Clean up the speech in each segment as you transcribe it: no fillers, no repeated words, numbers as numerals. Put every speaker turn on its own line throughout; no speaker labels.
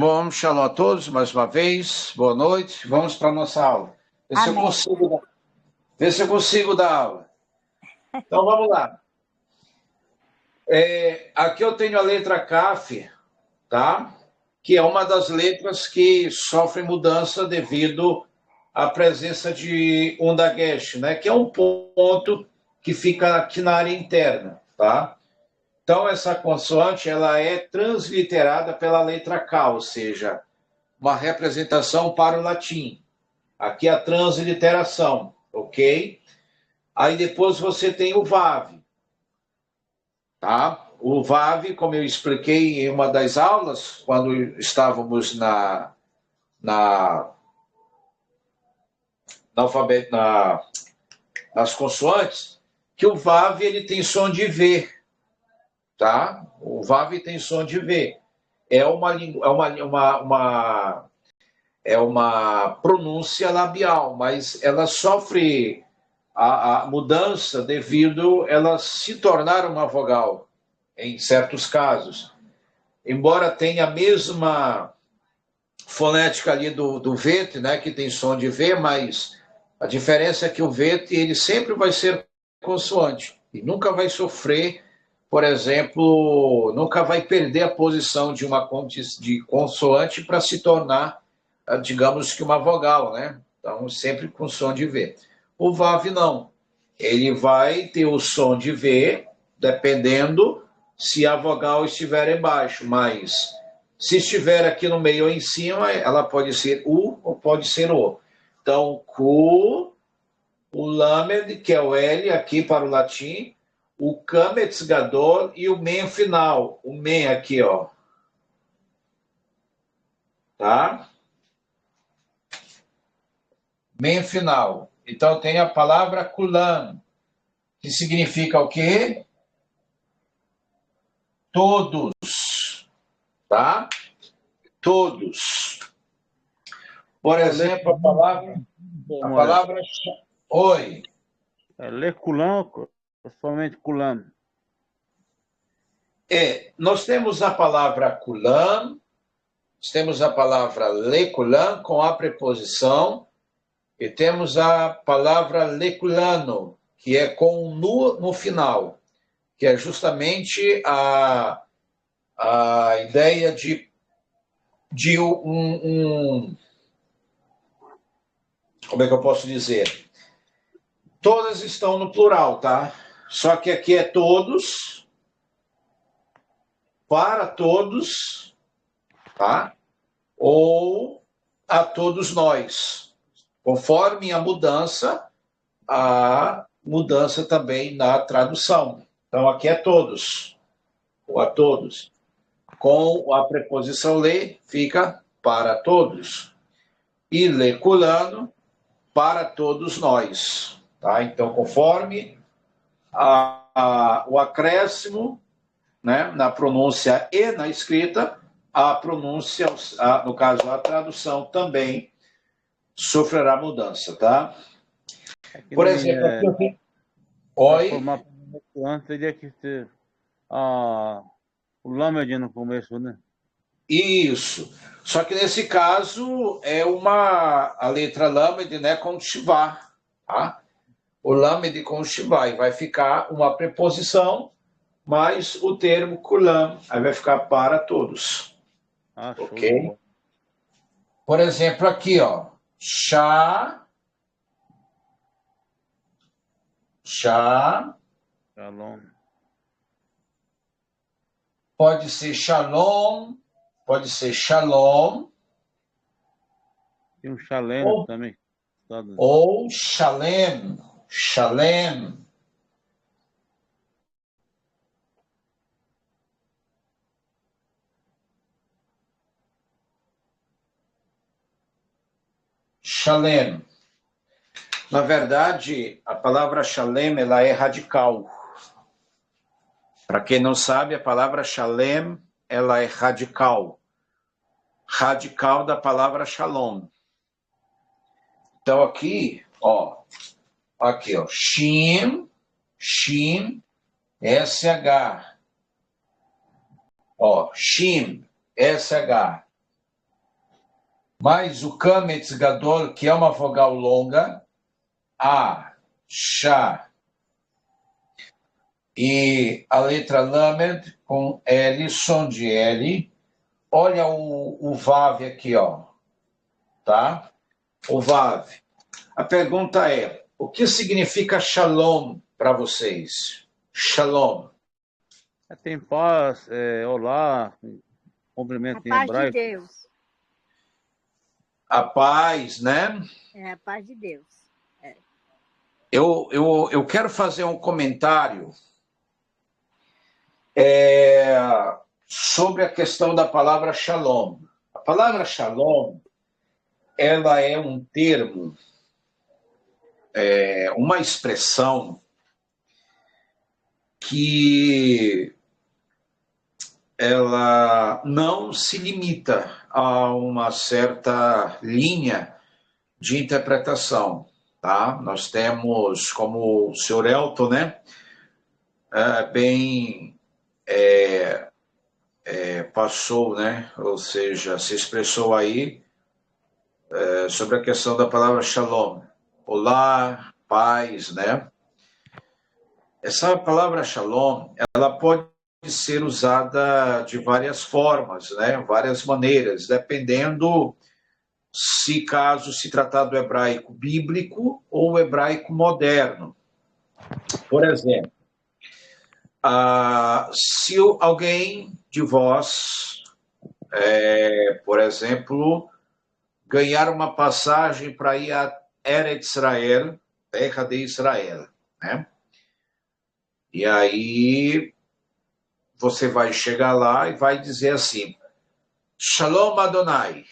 Bom, shalom a todos, mais uma vez. Boa noite. Vamos para a nossa aula.
Amém.
Ver se eu consigo dar aula. Então, vamos lá. Aqui eu tenho a letra Kaf, tá? Que é uma das letras que sofre mudança devido à presença de um dagesh, né? Que é um ponto que fica aqui na área interna, tá? Então, essa consoante ela é transliterada pela letra K, ou seja, uma representação para o latim. Aqui a transliteração, ok? Aí depois você tem o VAV, tá? O VAV, como eu expliquei em uma das aulas, quando estávamos nas consoantes, que o VAV ele tem som de V, tá? O VAV tem som de V. É uma pronúncia labial, mas ela sofre a mudança devido ela se tornar uma vogal, em certos casos. Embora tenha a mesma fonética ali do VT, né, que tem som de V, mas a diferença é que o VT ele sempre vai ser consoante e nunca vai sofrer, por exemplo, nunca vai perder a posição de uma de consoante para se tornar, digamos que uma vogal, né? Então, sempre com som de V. O VAV não. Ele vai ter o som de V, dependendo se a vogal estiver embaixo, mas se estiver aqui no meio ou em cima, ela pode ser U ou pode ser O. Então, Ku, o Lamed, que é o L aqui para o latim, o Kametz Gadol e o Men final. O Men aqui, ó. Tá? Men final. Então, tem a palavra Kulam, que significa o quê? Todos. Tá? Todos. Por exemplo, a palavra... Oi.
Lê Kulam, somente Kulam.
Nós temos a palavra Kulam, temos a palavra Lekulam com a preposição, e temos a palavra Lekulano, que é com um nu no final, que é justamente a ideia de como é que eu posso dizer? Todas estão no plural, tá? Só que aqui é todos, para todos, tá? Ou a todos nós. Conforme a mudança também na tradução. Então, aqui é todos, ou a todos. Com a preposição le, fica para todos. E leculano, para todos nós. Tá? Então, conforme o acréscimo, né, na pronúncia e na escrita, a pronúncia, no caso, a tradução também sofrerá mudança, tá? Por exemplo, aqui eu tenho... Oi?
Antes teria que ser o Lamed no começo, né?
Isso. Só que nesse caso é a letra Lamed, né, com Shivá, tá? O Lamed com Shivá, e vai ficar uma preposição, mais o termo Kulam, aí vai ficar para todos. Ok? Por exemplo, aqui, ó. Shalom. Pode ser shalom, pode ser shalom.
Tem um shalem também.
Ou shalem, shalem. Shalem. Na verdade, a palavra shalem ela é radical. Para quem não sabe, a palavra shalem ela é radical. Radical da palavra shalom. Então aqui, ó. Aqui, ó. Shin, SH. Ó, Shin, SH. Mas o Kametz Gadol, que é uma vogal longa, A, Shá, e a letra Lamed com L, som de L. Olha o Vav aqui, ó, tá? O Vav. A pergunta é, o que significa Shalom para vocês? Shalom.
Tem paz, olá, cumprimento
A
em
paz de
hebraico.
Deus.
A paz, né?
É a paz de Deus.
Eu quero fazer um comentário sobre a questão da palavra Shalom. A palavra Shalom, ela é um termo, uma expressão que ela não se limita a uma certa linha de interpretação, tá? Nós temos, como o senhor Elton, né, passou, né, ou seja, se expressou aí sobre a questão da palavra Shalom, olá, paz, né? Essa palavra Shalom, ela pode ser usada de várias formas, né? Várias maneiras, dependendo se caso se tratar do hebraico bíblico ou hebraico moderno. Por exemplo, se alguém de vós, por exemplo, ganhar uma passagem para ir a Eretz Israel, terra de Israel, né? E aí você vai chegar lá e vai dizer assim, Shalom Adonai.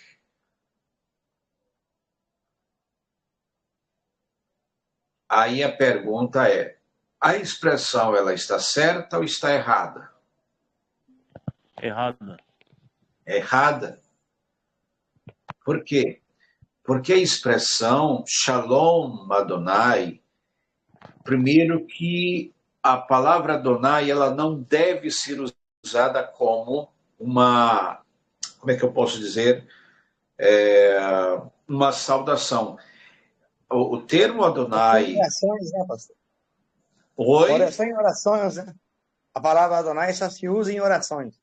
Aí a pergunta é, a expressão ela está certa ou está errada?
Errada.
Errada. Por quê? Porque a expressão Shalom Adonai, primeiro que a palavra Adonai ela não deve ser usada como uma, como é que eu posso dizer, uma saudação. O termo Adonai...
Orações, né, pastor?
Oi?
Oração em orações, né? A palavra Adonai só se usa em orações.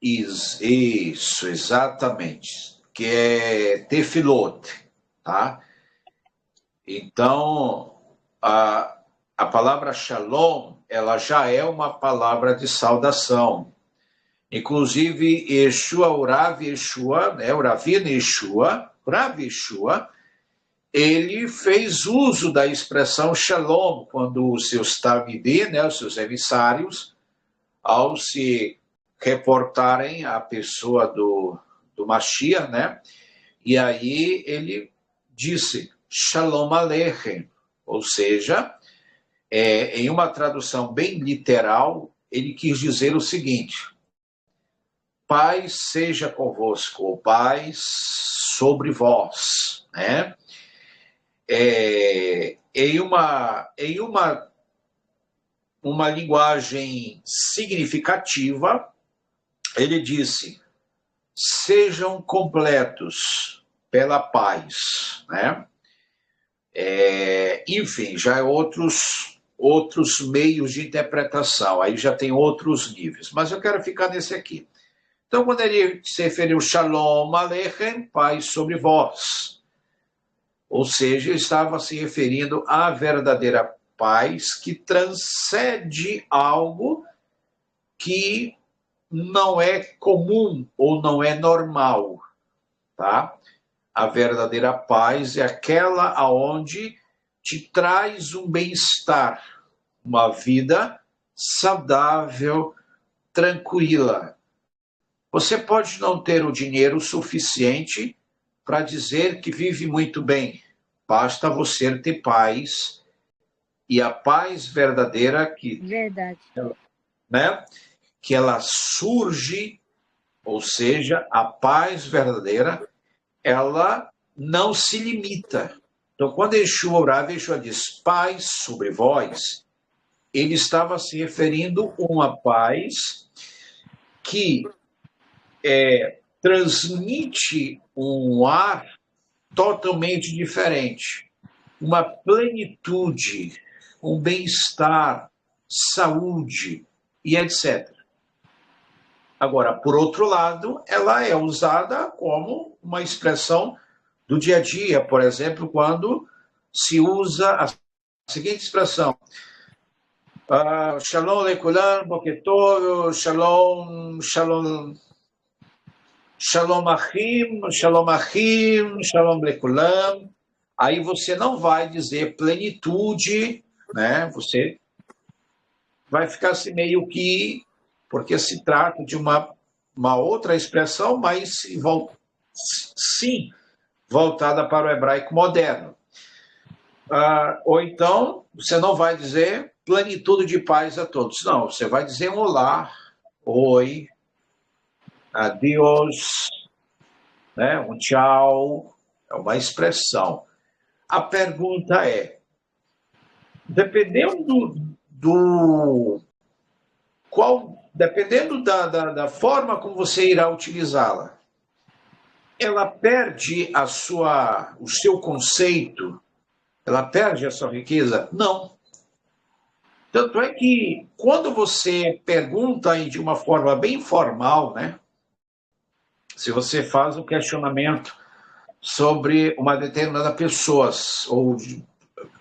Isso, exatamente. Que é tefilot, tá? Então, a palavra shalom, ela já é uma palavra de saudação. Inclusive, Yeshua, o Rav Yeshua, né, o Ravina Yeshua, Rav Yeshua, ele fez uso da expressão shalom quando os seus talmidim, né, os seus emissários, ao se reportarem à pessoa do Mashiach, né, e aí ele disse Shalom Aleichem, ou seja, em uma tradução bem literal, ele quis dizer o seguinte, paz seja convosco, ou paz sobre vós, né? Em uma linguagem significativa, ele disse, sejam completos pela paz, né? Enfim, já é outros meios de interpretação, aí já tem outros níveis, mas eu quero ficar nesse aqui. Então, quando ele se referiu Shalom Aleichem, paz sobre vós, ou seja, ele estava se referindo à verdadeira paz que transcende algo que não é comum ou não é normal, tá? A verdadeira paz é aquela aonde te traz um bem-estar, uma vida saudável, tranquila. Você pode não ter o dinheiro suficiente para dizer que vive muito bem. Basta você ter paz, e a paz verdadeira que,
Verdade.
né, que ela surge, ou seja, a paz verdadeira, ela não se limita. Então, quando Yeshua orava, Yeshua diz, paz sobre vós, ele estava se referindo a uma paz que transmite um ar totalmente diferente, uma plenitude, um bem-estar, saúde e etc. Agora, por outro lado, ela é usada como uma expressão do dia a dia, por exemplo, quando se usa a seguinte expressão: Shalom lekulam, boker tov, shalom, shalom, shalom achim, shalom achim, shalom lekulam. Aí você não vai dizer plenitude, né? Você vai ficar assim meio que, porque se trata de uma outra expressão, mas sim, voltada para o hebraico moderno. Ou então, você não vai dizer plenitude de paz a todos. Não, você vai dizer um olá, oi, adiós, né? Um tchau, é uma expressão. A pergunta é, dependendo dependendo da forma como você irá utilizá-la, ela perde o seu conceito, ela perde a sua riqueza? Não. Tanto é que quando você pergunta de uma forma bem formal, né? Se você faz um questionamento sobre uma determinada pessoa, ou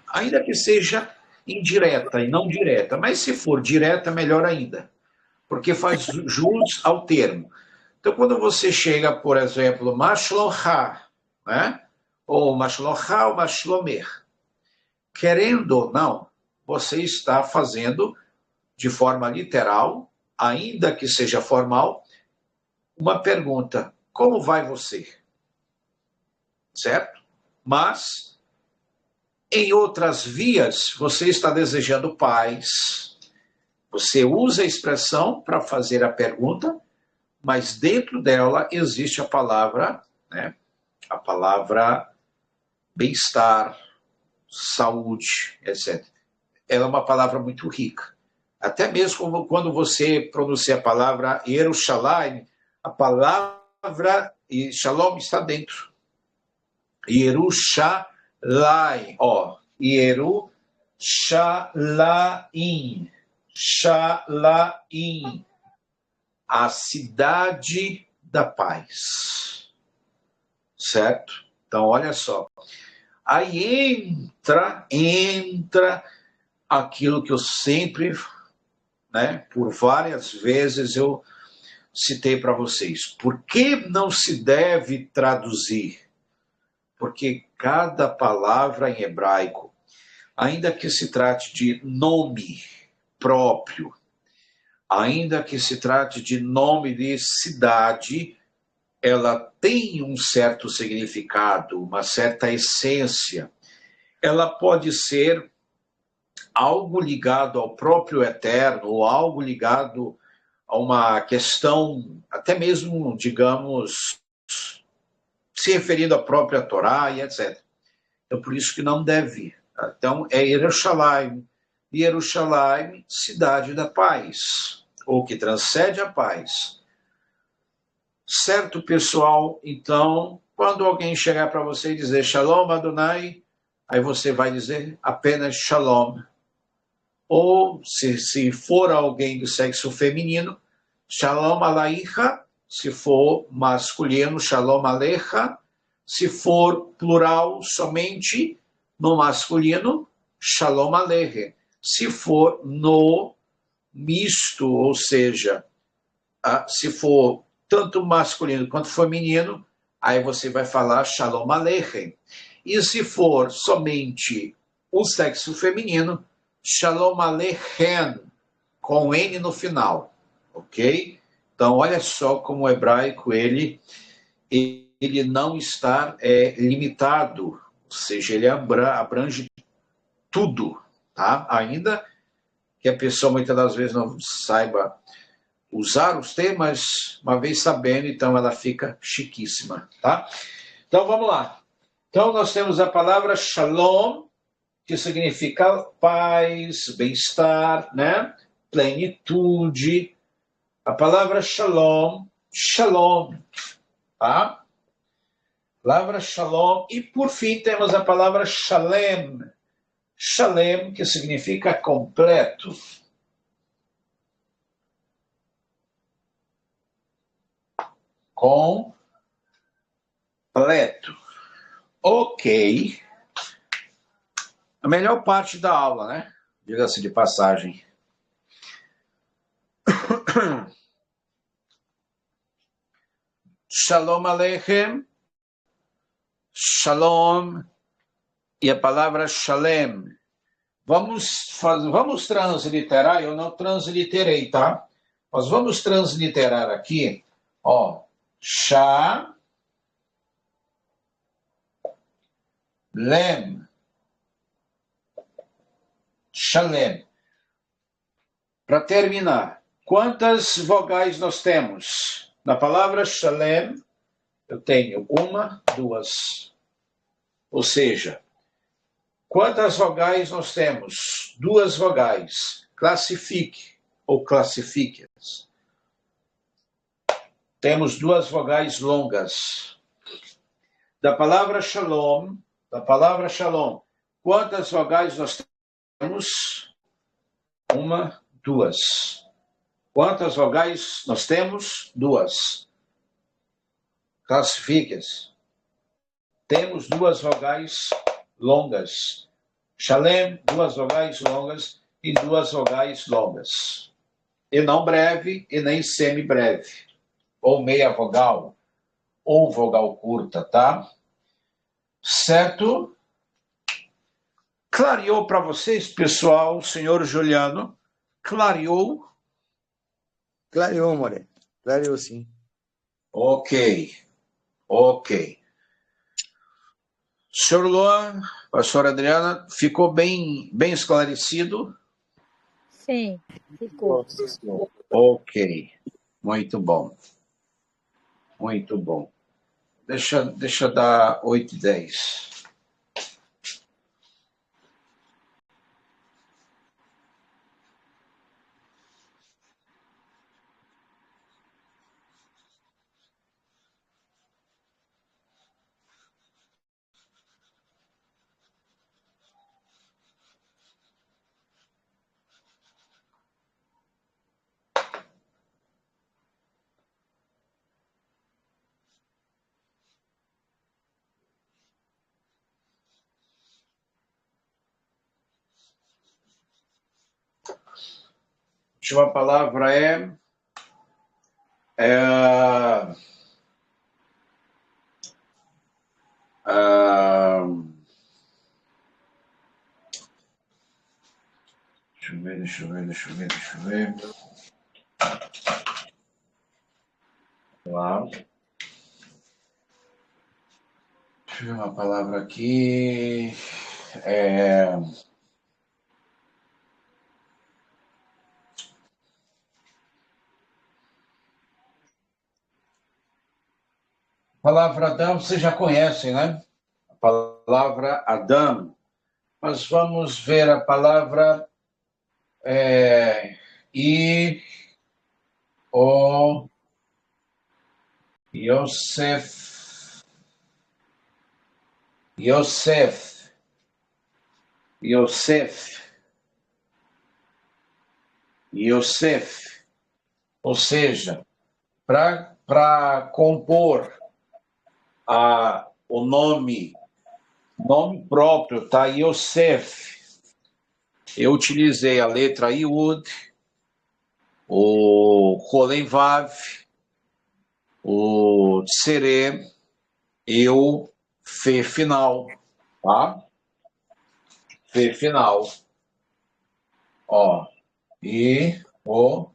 ainda que seja indireta e não direta, mas se for direta, melhor ainda, porque faz jus ao termo. Então, quando você chega, por exemplo, Mashlomcha, né? Ou Mashlomcha ou Mashlomer, querendo ou não, você está fazendo de forma literal, ainda que seja formal, uma pergunta: como vai você? Certo? Mas, em outras vias, você está desejando paz. Você usa a expressão para fazer a pergunta, mas dentro dela existe a palavra, né? A palavra bem-estar, saúde, etc. Ela é uma palavra muito rica. Até mesmo quando você pronuncia a palavra Yerushalayim, a palavra Shalom está dentro. Yerushalayim, Yerushalayim, Shalaim, a cidade da paz. Certo? Então, olha só. Aí entra aquilo que eu sempre, né, por várias vezes eu citei para vocês. Por que não se deve traduzir? Porque cada palavra em hebraico, ainda que se trate de nome próprio, ainda que se trate de nome de cidade, ela tem um certo significado, uma certa essência. Ela pode ser algo ligado ao próprio Eterno, ou algo ligado a uma questão, até mesmo, digamos, se referindo à própria Torá e etc. Então, por isso que não deve. Então, é Yerushalayim. Yerushalayim, cidade da paz, ou que transcende a paz. Certo, pessoal? Então, quando alguém chegar para você e dizer Shalom Adonai, aí você vai dizer apenas Shalom. Ou, se for alguém do sexo feminino, Shalom Alaicha. Se for masculino, Shalom Alecha. Se for plural, somente no masculino, Shalom Aleche. Se for no misto, ou seja, se for tanto masculino quanto feminino, aí você vai falar Shalom Aleichem. E se for somente o sexo feminino, Shalom Aleichem, com N no final, ok? Então, olha só como o hebraico, ele não está limitado, ou seja, ele abrange tudo, tá? Ainda que a pessoa muitas das vezes não saiba usar os temas, uma vez sabendo, então ela fica chiquíssima, tá? Então, vamos lá. Então, nós temos a palavra Shalom, que significa paz, bem-estar, né? Plenitude. A palavra Shalom, Shalom, tá? Palavra shalom. E por fim temos a palavra shalem. Shalem, que significa completo. Completo. Ok. A melhor parte da aula, né? Diga-se de passagem. Shalom Aleichem. Shalom. E a palavra shalem. Vamos transliterar, eu não transliterei, tá? Mas vamos transliterar aqui, ó, shalem. Shalem. Para terminar, quantas vogais nós temos? Na palavra shalem, eu tenho uma, duas. Ou seja, quantas vogais nós temos? Duas vogais. Classifique ou classifique-as. Temos duas vogais longas. Da palavra shalom, quantas vogais nós temos? Uma, duas. Quantas vogais nós temos? Duas. Classifique-as. Temos duas vogais longas. Shalem, duas vogais longas e duas vogais longas. E não breve e nem semi-breve. Ou meia vogal, ou vogal curta, tá? Certo? Clareou para vocês, pessoal, senhor Juliano? Clareou?
Clareou, More. Clareou, sim.
Ok. Senhor Luan, pastora Adriana, ficou bem esclarecido?
Sim, ficou.
Ok. Muito bom. Deixa eu dar 8:10. A última palavra é deixa eu ver. Lá. Deixa eu ver uma palavra aqui. A palavra Adão vocês já conhecem, né? A palavra Adão. Mas vamos ver a palavra Yosef. Ou seja, para compor o nome próprio, tá? Yosef. Eu utilizei a letra Yud, o Kolen Vav, o Tsere e o Fe final, tá? Fe final. Ó, e o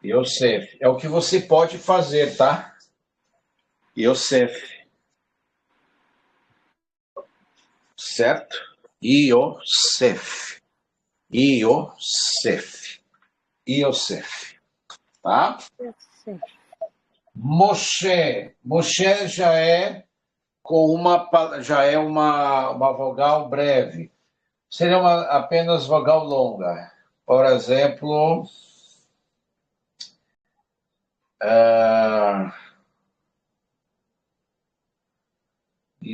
Yosef. É o que você pode fazer, tá? Yosef. Certo? Yosef. Tá? Moshe já é uma vogal breve. Seria apenas vogal longa. Por exemplo,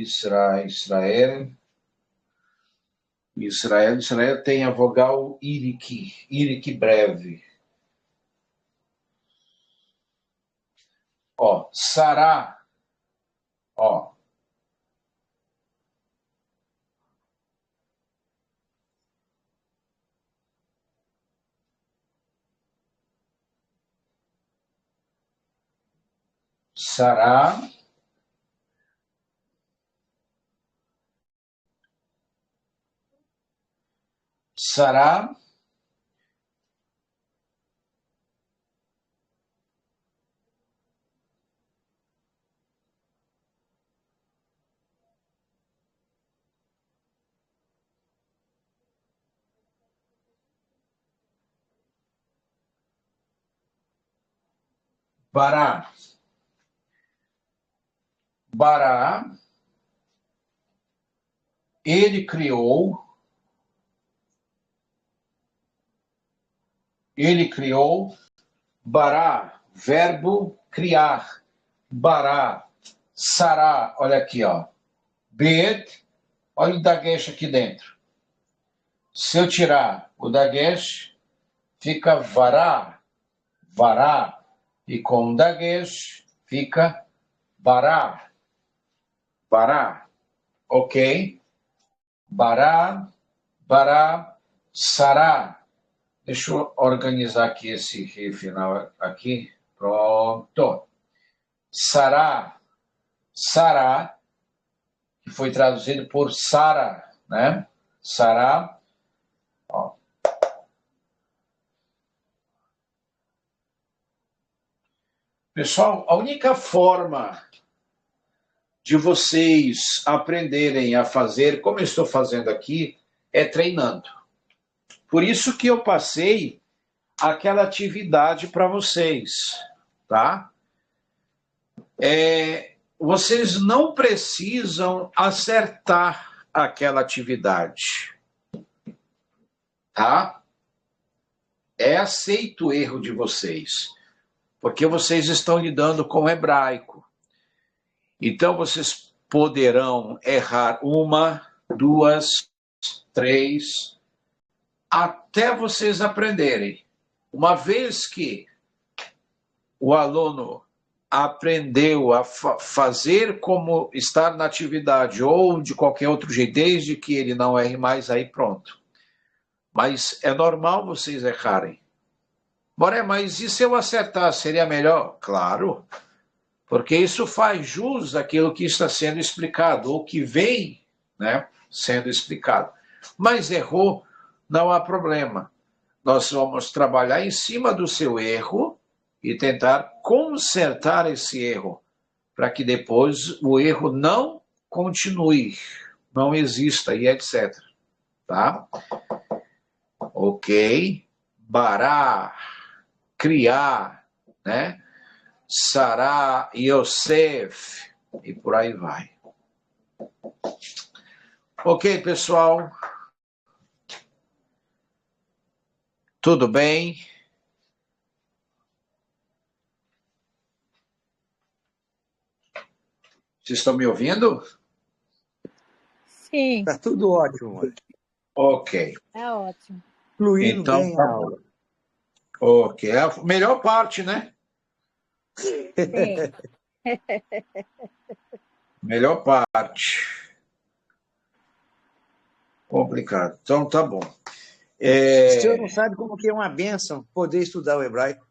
Israel. Israel tem a vogal irik breve. Ó, Sará, ó. Sará. Sará. Bará. Bará. Ele criou. Ele criou. Bará, verbo criar. Bará. Sará, olha aqui, ó. Bet, olha o dagesh aqui dentro. Se eu tirar o dagesh, fica vará. Vará. E com o dagesh, fica bará. Bará. Ok? Bará, bará, sará. Deixa eu organizar aqui esse final aqui. Pronto. Sará. Sará, que foi traduzido por Sara, né? Sará. Ó. Pessoal, a única forma de vocês aprenderem a fazer, como eu estou fazendo aqui, é treinando. Por isso que eu passei aquela atividade para vocês, tá? Vocês não precisam acertar aquela atividade, tá? É aceito o erro de vocês, porque vocês estão lidando com o hebraico. Então, vocês poderão errar 1, 2, 3, até vocês aprenderem. Uma vez que o aluno aprendeu a fazer como estar na atividade ou de qualquer outro jeito, desde que ele não erre mais, aí pronto. Mas é normal vocês errarem. Boré, mas e se eu acertar, seria melhor? Claro, porque isso faz jus àquilo que está sendo explicado, ou que vem, né, sendo explicado. Mas errou, não há problema. Nós vamos trabalhar em cima do seu erro e tentar consertar esse erro, para que depois o erro não continue, não exista e etc. Tá? Ok? Bará, criar, né? Sará, Yosef, e por aí vai. Ok, pessoal? Tudo bem? Vocês estão me ouvindo?
Sim,
Tá tudo ótimo.
Ok.
é ótimo.
Fluindo
Então,
bem a aula.
ok. É a melhor parte, né?
Sim.
Melhor parte. Complicado. Então, tá bom.
O senhor não sabe como que é uma bênção poder estudar o hebraico.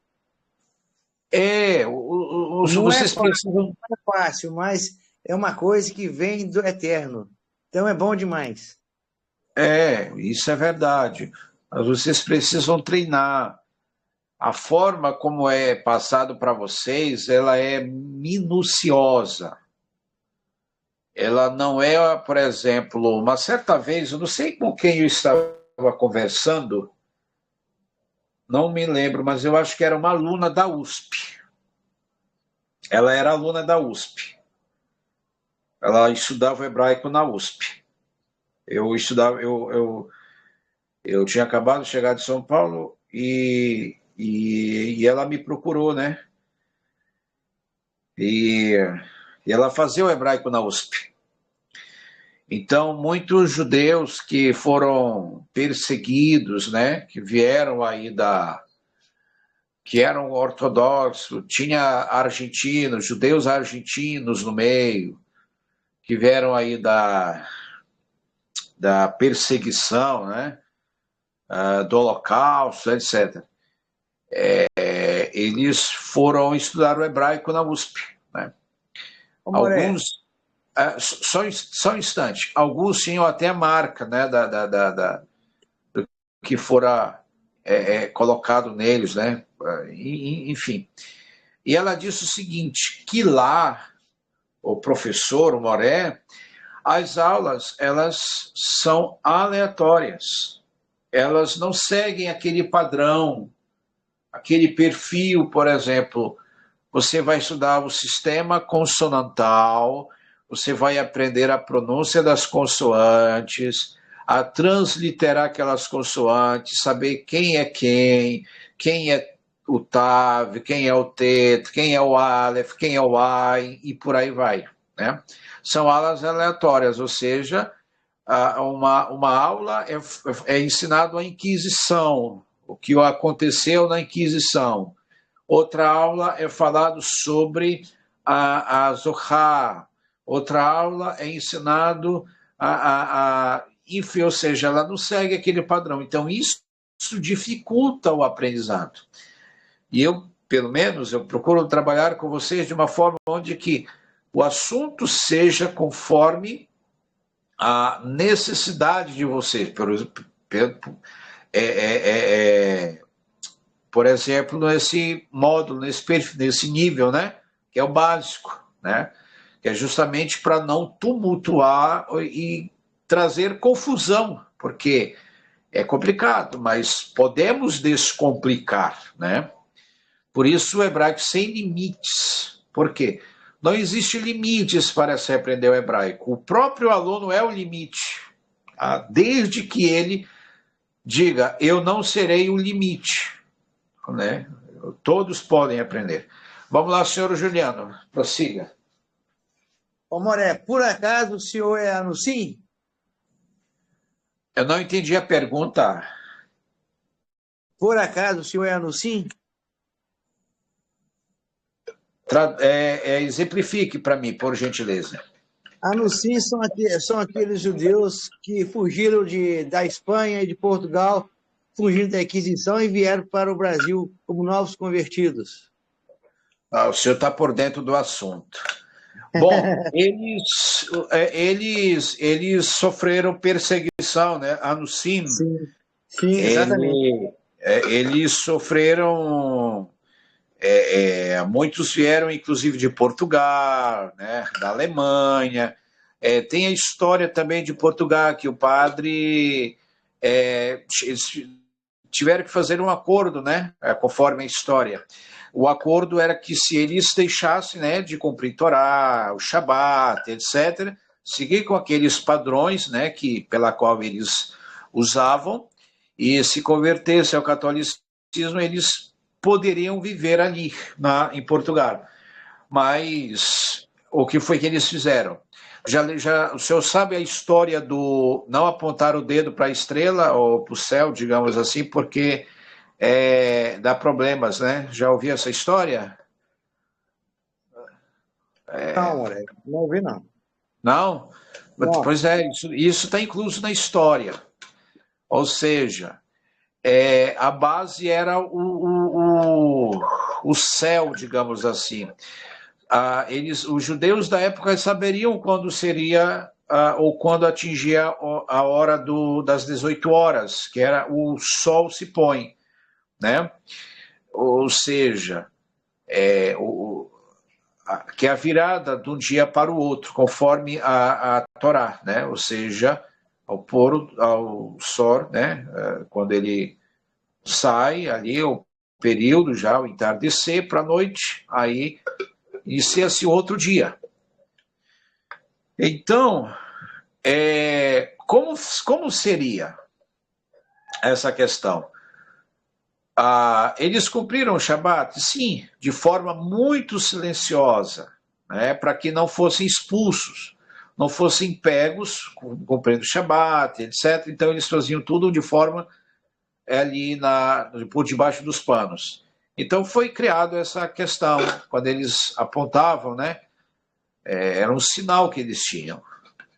Vocês precisam...
Não é fácil, mas é uma coisa que vem do eterno. Então é bom demais.
Isso é verdade. Mas vocês precisam treinar. A forma como é passado para vocês, ela é minuciosa. Ela não é, por exemplo, uma certa vez, eu não sei com quem eu estava conversando, não me lembro, mas eu acho que era uma aluna da USP. Ela era aluna da USP. Ela estudava hebraico na USP. Eu tinha acabado de chegar de São Paulo e ela me procurou, né? E ela fazia o hebraico na USP. Então, muitos judeus que foram perseguidos, né, que vieram aí que eram ortodoxos, tinha argentinos, judeus argentinos no meio, que vieram aí da perseguição, né, do Holocausto, etc. Eles foram estudar o hebraico na USP, né?
Ô, Moré,
Alguns, só um instante, alguns tinham até a marca, né, do que fora colocado neles, né? Enfim. E ela disse o seguinte, que lá, o professor, o Moré, as aulas, elas são aleatórias. Elas não seguem aquele padrão, aquele perfil, por exemplo, você vai estudar o sistema consonantal, você vai aprender a pronúncia das consoantes, a transliterar aquelas consoantes, saber quem é o TAV, quem é o TET, quem é o ALEF, quem é o AI, e por aí vai, né? São aulas aleatórias, ou seja, uma aula é ensinado a Inquisição, o que aconteceu na Inquisição. Outra aula é falado sobre a Zohar. Outra aula é ensinado enfim, ou seja, ela não segue aquele padrão. Então, isso dificulta o aprendizado. E eu, pelo menos, eu procuro trabalhar com vocês de uma forma onde que o assunto seja conforme a necessidade de vocês. Por exemplo, nesse módulo, nesse nível, né? Que é o básico, né? Que é justamente para não tumultuar e trazer confusão, porque é complicado, mas podemos descomplicar, né? Por isso o hebraico sem limites. Por quê? Não existe limites para se aprender o hebraico. O próprio aluno é o limite, desde que ele diga, eu não serei o limite, né? Todos podem aprender. Vamos lá, senhor Juliano, prossiga.
Ô, Moré, por acaso o senhor é Anusim?
Eu não entendi a pergunta.
Por acaso o senhor é Anusim?
Exemplifique para mim, por gentileza.
Anusim são aqueles judeus que fugiram da Espanha e de Portugal, fugindo da Inquisição e vieram para o Brasil como novos convertidos.
O senhor está por dentro do assunto. Bom, eles sofreram perseguição, né? Anusim.
Sim, exatamente.
Eles sofreram. Muitos vieram, inclusive, de Portugal, né? Da Alemanha. Tem a história também de Portugal, que o padre tiveram que fazer um acordo, né? Conforme a história. O acordo era que se eles deixassem, né, de cumprir Torá, o Shabat, etc., seguir com aqueles padrões, né, pela qual eles usavam, e se convertessem ao catolicismo, eles poderiam viver ali, em Portugal. Mas o que foi que eles fizeram? O senhor sabe a história do não apontar o dedo para a estrela ou para o céu, digamos assim, porque dá problemas, né? Já ouviu essa história?
Não, Moré, não ouvi não.
Não?
Não.
Pois isso está incluso na história. Ou seja, a base era o céu, digamos assim. Os judeus da época saberiam quando seria ou quando atingia a hora das 18 horas, que era o sol se põe, né? Ou seja, que é a virada de um dia para o outro, conforme a Torá, né? Ou seja, ao sol, né? Quando ele sai ali, o período já, o entardecer para a noite, aí inicia-se outro dia. Então, como seria essa questão? Eles cumpriram o Shabat? Sim, de forma muito silenciosa, né, para que não fossem expulsos. não fossem pegos, cumprindo o Shabat, etc. Então eles faziam tudo de forma ali por debaixo dos panos. Então foi criado essa questão, quando eles apontavam, né? Era um sinal que eles tinham.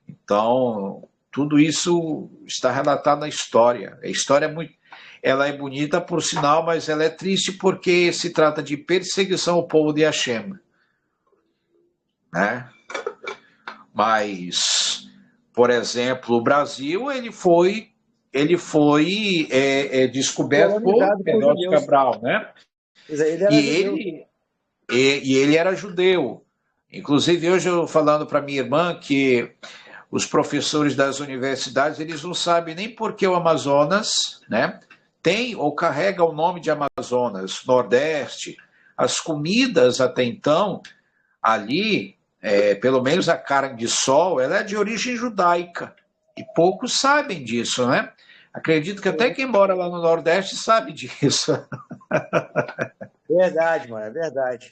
Então, tudo isso está relatado na história. A história ela é bonita por sinal, mas ela é triste porque se trata de perseguição ao povo de Hashem, né? Mas, por exemplo, o Brasil ele foi descoberto por Pedro Cabral, né? Ele era judeu. Inclusive, hoje eu falando para minha irmã que os professores das universidades, eles não sabem nem por que o Amazonas, né, tem ou carrega o nome de Amazonas, Nordeste. As comidas até então, ali, pelo menos a carne de sol, ela é de origem judaica. E poucos sabem disso, né? Acredito que até quem mora lá no Nordeste sabe disso.
Verdade, mano, é verdade.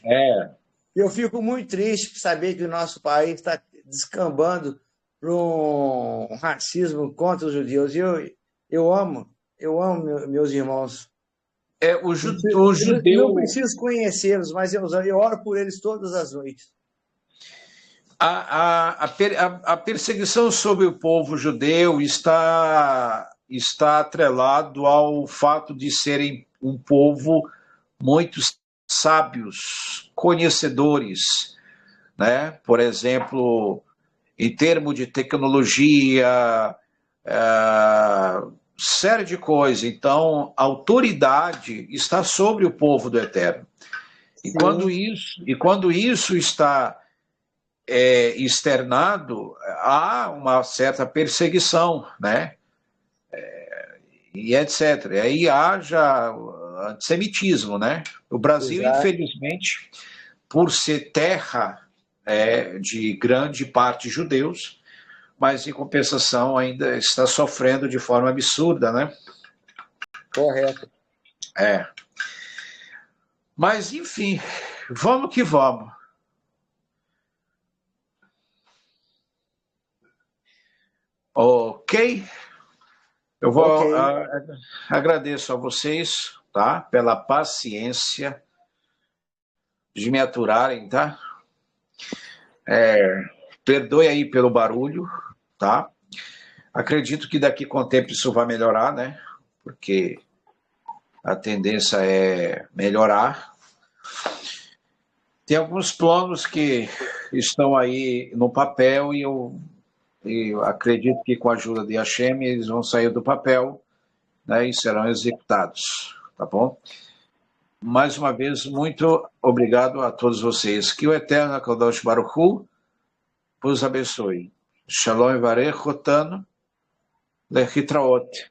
Eu fico muito triste por saber que o nosso país está descambando para um racismo contra os judeus. Eu amo meus irmãos.
O judeu...
Não preciso conhecê-los, mas eu oro por eles todas as noites.
A perseguição sobre o povo judeu está atrelado ao fato de serem um povo muito sábios, conhecedores, né? Por exemplo, em termos de tecnologia, série de coisas. Então, a autoridade está sobre o povo do Eterno. E quando isso está externado, há uma certa perseguição, né? E etc. E aí haja antissemitismo, né? O Brasil, infelizmente, por ser terra de grande parte judeus, mas em compensação ainda está sofrendo de forma absurda, né?
Correto.
Mas, enfim, vamos que vamos. Ok? Eu vou agradeço a vocês, tá? Pela paciência de me aturarem, tá? Perdoe aí pelo barulho, tá? Acredito que daqui com o tempo isso vai melhorar, né? Porque a tendência é melhorar. Tem alguns planos que estão aí no papel e eu acredito que com a ajuda de Hashem eles vão sair do papel, né, e serão executados, tá bom? Mais uma vez, muito obrigado a todos vocês. Que o Eterno Kadosh Baruch Hu vos abençoe. Shalom Varech Otano Lechitraot.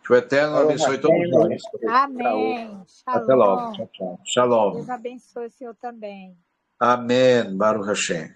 Que o Eterno abençoe todos nós.
Amém. Shalom.
Até logo. Tchau, tchau. Shalom.
Deus abençoe o senhor também.
Amém. Baruch Hashem.